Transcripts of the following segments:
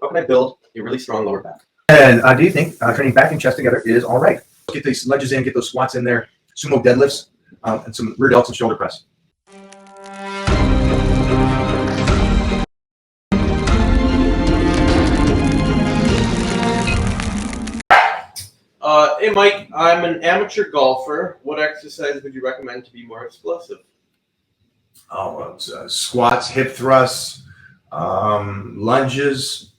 How can I build a really strong lower back? And do you think training back and chest together is all right? Get these lunges in, get those squats in there, sumo deadlifts, and some rear delts and shoulder press. Hey Mike, I'm an amateur golfer. What exercise would you recommend to be more explosive? Oh, it's, squats, hip thrusts, lunges.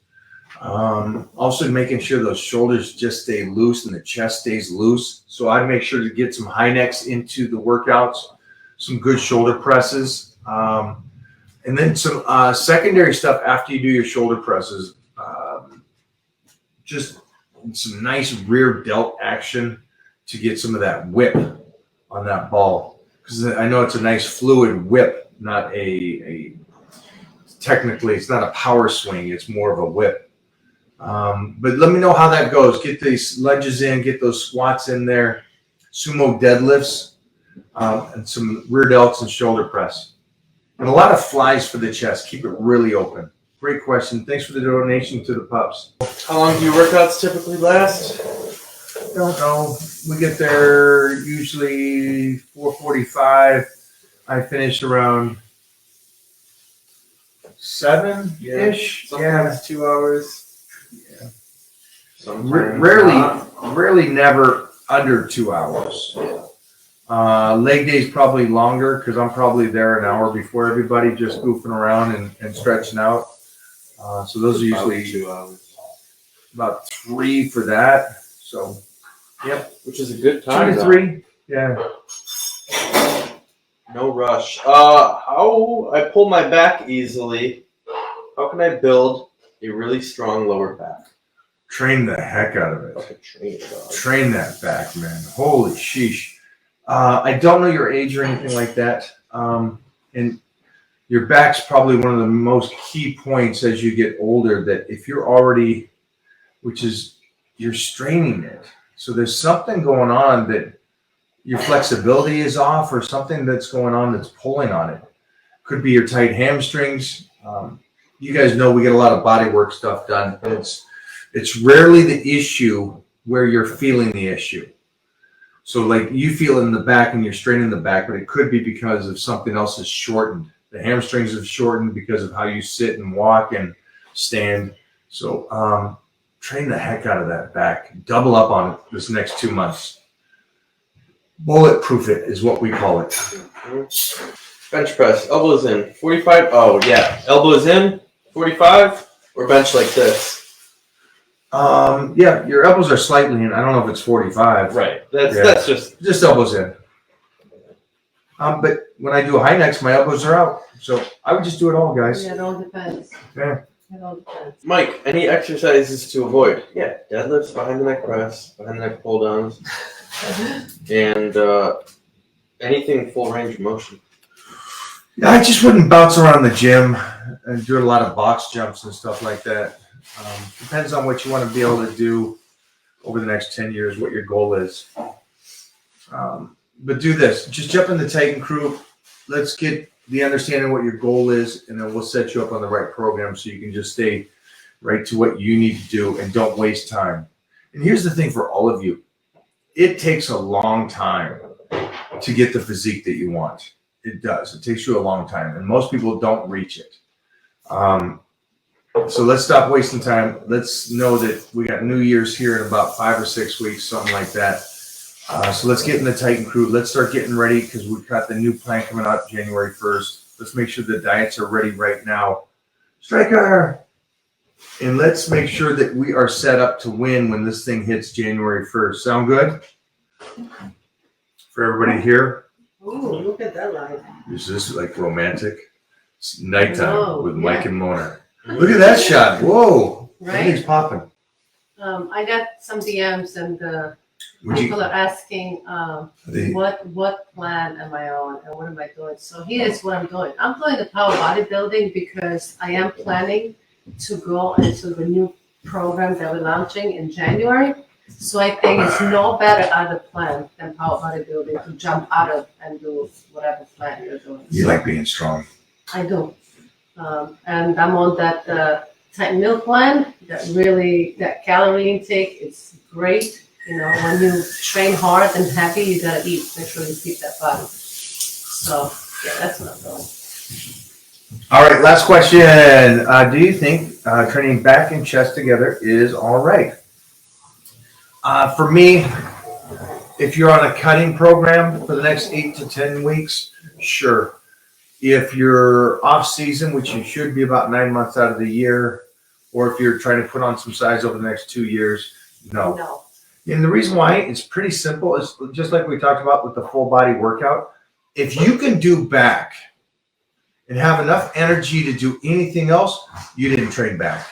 Also making sure those shoulders just stay loose and the chest stays loose. So I'd make sure to get some high necks into the workouts, some good shoulder presses, and then some secondary stuff after you do your shoulder presses. Just some nice rear delt action to get some of that whip on that ball. Because I know it's a nice fluid whip, not a technically, it's not a power swing. It's more of a whip. But let me know how that goes. Get these lunges in, get those squats in there, sumo deadlifts, and some rear delts and shoulder press. And a lot of flies for the chest. Keep it really open. Great question. Thanks for the donation to the pups. How long do your workouts typically last? Don't know. We get there usually 4:45. I finish around 7-ish. Sometimes 2 hours. Yeah. Sometimes Rarely, never under 2 hours. Leg days probably longer because I'm probably there an hour before everybody, just goofing around and stretching out. So those are usually 2 hours. About 3 for that. So, yep. Which is a good time. 2 to 3. Yeah. No rush. How I pull my back easily. How can I build a really strong lower back? Train the heck out of it. Okay, train it, dog. Train that back, man. Holy sheesh. I don't know your age or anything like that. And your back's probably one of the most key points as you get older, that if you're already, you're straining it. So there's something going on that your flexibility is off, or something that's going on that's pulling on it. Could be your tight hamstrings. You guys know we get a lot of body work stuff done, and it's rarely the issue where you're feeling the issue. So like you feel it in the back and you're straining the back, but it could be because of something else is shortened. The hamstrings have shortened because of how you sit and walk and stand. So train the heck out of that back. Double up on it this next 2 months. Bulletproof it is what we call it. Bench press, elbows in, 45. Oh yeah, elbows in, 45, or bench like this. Yeah, your elbows are slightly in. I don't know if it's 45. Right. That's just elbows in. But when I do a high necks, my elbows are out. So I would just do it all, guys. Yeah, it all depends. Yeah. It all depends. Mike, any exercises to avoid? Yeah, deadlifts, behind the neck press, behind the neck pull downs, and anything full range of motion. Yeah, I just wouldn't bounce around the gym and do a lot of box jumps and stuff like that. Depends on what you want to be able to do over the next 10 years, what your goal is. But do this. Just jump in the Titan crew. Let's get the understanding what your goal is, and then we'll set you up on the right program so you can just stay right to what you need to do and don't waste time. And here's the thing for all of you. It takes a long time to get the physique that you want. It does. It takes you a long time, and most people don't reach it. So let's stop wasting time. Let's know that we got New Year's here in about 5 or 6 weeks, something like that. So let's get in the Titan crew. Let's start getting ready because we've got the new plan coming out January 1st. Let's make sure the diets are ready right now. Striker! And let's make sure that we are set up to win when this thing hits January 1st. Sound good? For everybody here? Ooh, look at that light. Is this like romantic? It's nighttime with Mike yeah. and Mona. Look at that shot. Whoa. Right? Everything's popping. I got some DMs and Would you, people are asking the, what plan am I on and what am I doing? So here's what I'm doing. I'm doing the power bodybuilding because I am planning to go into the new program that we're launching in January. So I think it's no better other plan than power bodybuilding to jump out of and do whatever plan you're doing. you like being strong. I do. And I'm on that type meal plan that calorie intake is great. You know, when you train hard and heavy, you gotta eat. Make sure you feed that body. So yeah, that's what I'm doing. All right, last question. Do you think training back and chest together is all right? For me, if you're on a cutting program for the next 8 to 10 weeks, sure. If you're off season, which you should be about 9 months out of the year, or if you're trying to put on some size over the next 2 years, no. No. And the reason why it's pretty simple is just like we talked about with the full body workout. If you can do back and have enough energy to do anything else, you didn't train back.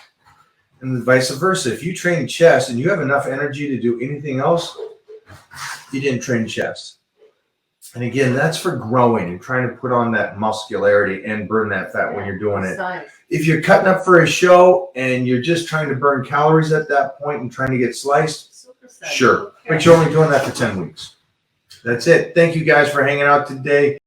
And vice versa. If you train chest and you have enough energy to do anything else, you didn't train chest. And again, that's for growing and trying to put on that muscularity and burn that fat when you're doing it. Science. If you're cutting up for a show and you're just trying to burn calories at that point and trying to get sliced, Super science. sure. But you're only doing that for 10 weeks. That's it. Thank you guys for hanging out today.